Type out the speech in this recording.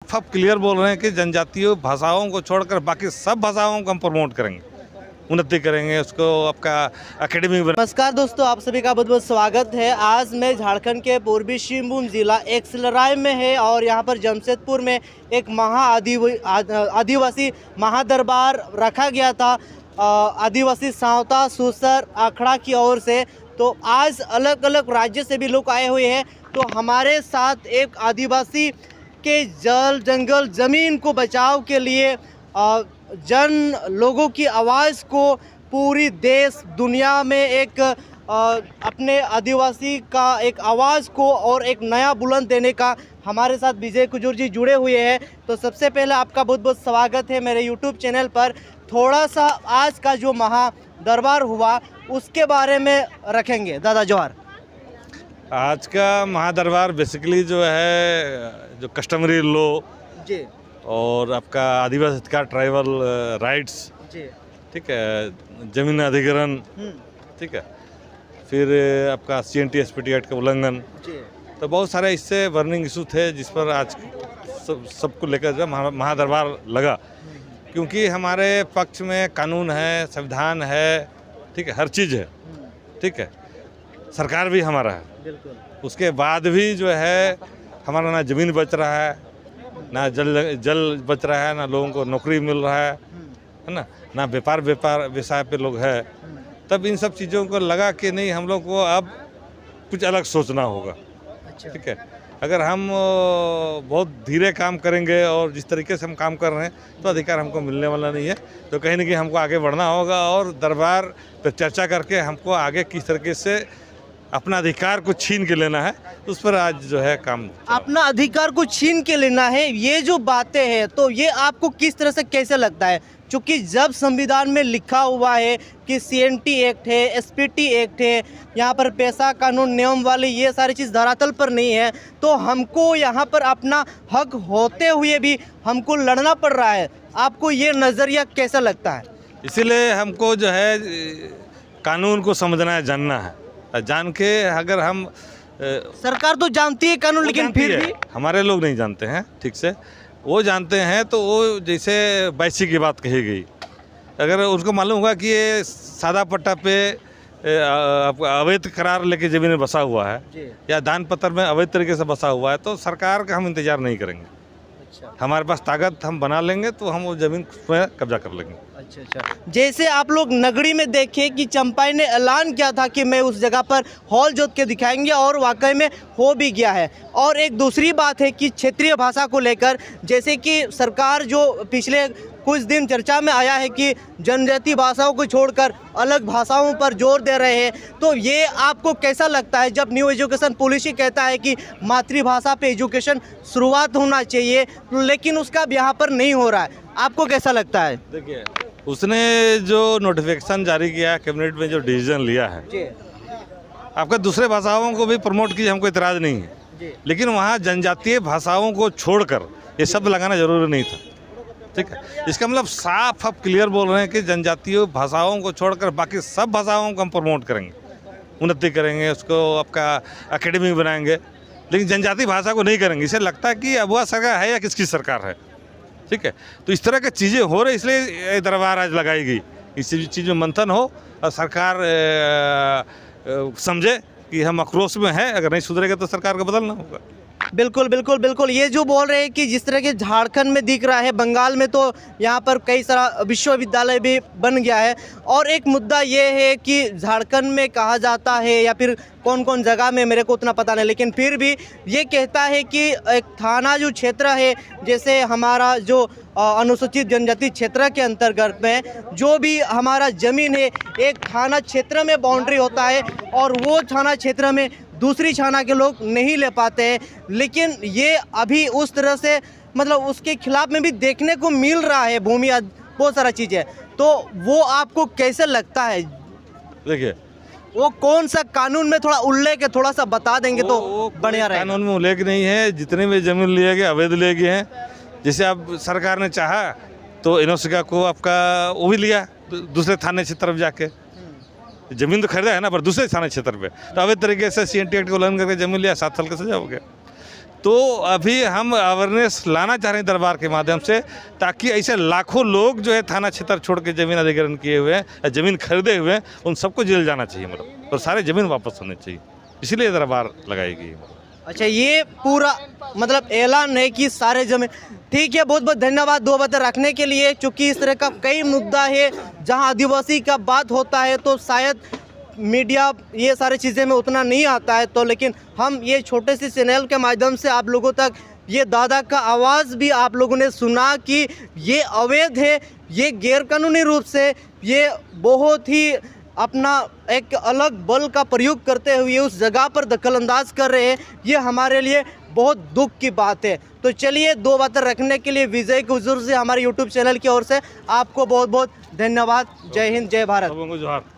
साफ क्लियर बोल रहे हैं कि जनजातीय भाषाओं को छोड़कर बाकी सब भाषाओं को हम प्रमोट करेंगे, उन्नति करेंगे, उसको आपका एकेडमी बना। नमस्कार दोस्तों, आप सभी का बहुत बहुत स्वागत है। आज मैं झारखंड के पूर्वी सिंहभूम जिला एक्सलराय में है और यहाँ पर जमशेदपुर में एक आदिवासी महादरबार रखा गया था आदिवासी सावता सुसर अखड़ा की ओर से। तो आज अलग अलग राज्य से भी लोग आए हुए हैं। तो हमारे साथ एक आदिवासी के जल जंगल ज़मीन को बचाव के लिए जन लोगों की आवाज़ को पूरी देश दुनिया में एक अपने आदिवासी का एक आवाज़ को और एक नया बुलंद देने का हमारे साथ विजय कुजूर जी जुड़े हुए हैं। तो सबसे पहले आपका बहुत बहुत स्वागत है मेरे यूट्यूब चैनल पर। थोड़ा सा आज का जो महादरबार हुआ उसके बारे में रखेंगे। दादा जवाहर, आज का महादरबार बेसिकली जो है जो कस्टमरी लॉ जी और आपका आदिवासी अधिकार ट्राइबल राइट्स, जी ठीक है, जमीन अधिग्रहण, ठीक है, फिर आपका CNT SPT एक्ट का उल्लंघन, जी तो बहुत सारे इससे बर्निंग इशू थे जिस पर आज सबको लेकर जो महादरबार लगा। क्योंकि हमारे पक्ष में कानून है, संविधान है, ठीक है, हर चीज़ है, ठीक है, सरकार भी हमारा है। बिल्कुल। उसके बाद भी जो है हमारा ना ज़मीन बच रहा है, ना जल बच रहा है, ना लोगों को नौकरी मिल रहा है ना व्यापार व्यवसाय पे लोग है। तब इन सब चीज़ों को लगा कि नहीं, हम लोग को अब कुछ अलग सोचना होगा। अच्छा। ठीक है, अगर हम बहुत धीरे काम करेंगे और जिस तरीके से हम काम कर रहे हैं तो अधिकार हमको मिलने वाला नहीं है। तो कहीं ना कहीं हमको आगे बढ़ना होगा और दरबार पर चर्चा करके हमको आगे किस तरीके से अपना अधिकार को छीन के लेना है, उस पर आज जो है काम। अपना अधिकार को छीन के लेना है, ये जो बातें हैं तो ये आपको किस तरह से कैसे लगता है? क्योंकि जब संविधान में लिखा हुआ है कि CNT एक्ट है, SPT एक्ट है, यहाँ पर पैसा कानून नियम वाले ये सारी चीज़ धरातल पर नहीं है, तो हमको यहाँ पर अपना हक होते हुए भी हमको लड़ना पड़ रहा है। आपको ये नज़रिया कैसा लगता है? इसीलिए हमको जो है कानून को समझना है, जानना है। जान के अगर हम सरकार तो जानती है कानून, लेकिन फिर भी हमारे लोग नहीं जानते हैं ठीक से। वो जानते हैं तो वो जैसे बैसी की बात कही गई, अगर उनको मालूम होगा कि ये सादा पट्टा पे अवैध करार लेके ज़मीन में बसा हुआ है या दान पत्र में अवैध तरीके से बसा हुआ है, तो सरकार का हम इंतज़ार नहीं करेंगे। अच्छा। हमारे पास ताकत हम बना लेंगे तो हम वो ज़मीन में कब्जा कर लेंगे। अच्छा। जैसे आप लोग नगरी में देखे कि चंपाई ने ऐलान किया था कि मैं उस जगह पर हॉल जोत के दिखाएंगे और वाकई में हो भी गया है। और एक दूसरी बात है कि क्षेत्रीय भाषा को लेकर जैसे कि सरकार जो पिछले कुछ दिन चर्चा में आया है कि जनजातीय भाषाओं को छोड़कर अलग भाषाओं पर जोर दे रहे हैं, तो ये आपको कैसा लगता है? जब न्यू एजुकेशन पॉलिसी कहता है कि मातृभाषा पे एजुकेशन शुरुआत होना चाहिए, लेकिन उसका यहाँ पर नहीं हो रहा है, आपको कैसा लगता है? देखिए, उसने जो नोटिफिकेशन जारी किया, कैबिनेट में जो डिसीजन लिया है, आपका दूसरे भाषाओं को भी प्रमोट कीजिए, हमको इतराज़ नहीं है, लेकिन वहाँ जनजातीय भाषाओं को छोड़कर ये शब्द लगाना जरूरी नहीं था। ठीक है, इसका मतलब साफ अब क्लियर बोल रहे हैं कि जनजातीय भाषाओं को छोड़कर बाकी सब भाषाओं को हम प्रमोट करेंगे, उन्नति करेंगे, उसको आपका एकेडमी बनाएंगे, लेकिन जनजातीय भाषा को नहीं करेंगे। इसे लगता है कि अब वह सरकार है या किसकी सरकार है। ठीक है, तो इस तरह की चीज़ें हो रही, इसलिए दरबार आज लगाई गई। इस चीज़ में मंथन हो और सरकार समझे कि हम आक्रोश में हैं, अगर नहीं सुधरेगा तो सरकार को बदलना होगा। बिल्कुल बिल्कुल बिल्कुल। ये जो बोल रहे हैं कि जिस तरह के झारखंड में दिख रहा है, बंगाल में तो यहाँ पर कई सारा विश्वविद्यालय भी बन गया है। और एक मुद्दा ये है कि झारखंड में कहा जाता है, या फिर कौन कौन जगह में मेरे को उतना पता नहीं, लेकिन फिर भी ये कहता है कि एक थाना जो क्षेत्र है, जैसे हमारा जो अनुसूचित जनजाति क्षेत्र के अंतर्गत में जो भी हमारा ज़मीन है, एक थाना क्षेत्र में बाउंड्री होता है और वो थाना क्षेत्र में दूसरी थाना के लोग नहीं ले पाते हैं। लेकिन ये अभी उस तरह से मतलब उसके खिलाफ में भी देखने को मिल रहा है, भूमि बहुत सारा चीज़ है। तो वो आपको कैसे लगता है? देखिए, वो कौन सा कानून में थोड़ा उल्लेख है, थोड़ा सा बता देंगे तो बढ़िया रहेगा। कानून में उल्लेख नहीं है, जितने भी जमीन लिए गए अवैध लिए गए हैं। जैसे अब सरकार ने चाहा तो इनोसिका को आपका वो भी लिया दूसरे थाने क्षेत्र तरफ जाके, जमीन तो खरीदा है ना, पर दूसरे थाने क्षेत्र पे, तो अवैध तरीके से CNT एक्ट को उल्लंघन करके जमीन लिया, 7 साल का सजा हो गया। तो अभी हम अवेयरनेस लाना चाह रहे हैं दरबार के माध्यम से, ताकि ऐसे लाखों लोग जो है थाना क्षेत्र छोड़ के ज़मीन अधिग्रहण किए हुए हैं, ज़मीन खरीदे हुए हैं, उन सबको जेल जाना चाहिए मतलब, और सारे ज़मीन वापस होने चाहिए, इसलिए दरबार लगाई गई। अच्छा, ये पूरा मतलब ऐलान है कि सारे जमीन। ठीक है, बहुत बहुत धन्यवाद दो बातें रखने के लिए, क्योंकि इस तरह का कई मुद्दा है जहां आदिवासी का बात होता है तो शायद मीडिया ये सारी चीज़ें में उतना नहीं आता है, तो लेकिन हम ये छोटे से चैनल के माध्यम से आप लोगों तक ये दादा का आवाज़ भी आप लोगों ने सुना कि ये अवैध है, ये गैरकानूनी रूप से ये बहुत ही अपना एक अलग बल का प्रयोग करते हुए उस जगह पर दखलंदाज कर रहे हैं। ये हमारे लिए बहुत दुख की बात है। तो चलिए, दो बातें रखने के लिए विजय के हुजूर से हमारे YouTube चैनल की ओर से आपको बहुत बहुत धन्यवाद। जय हिंद, जय भारत। जोहार।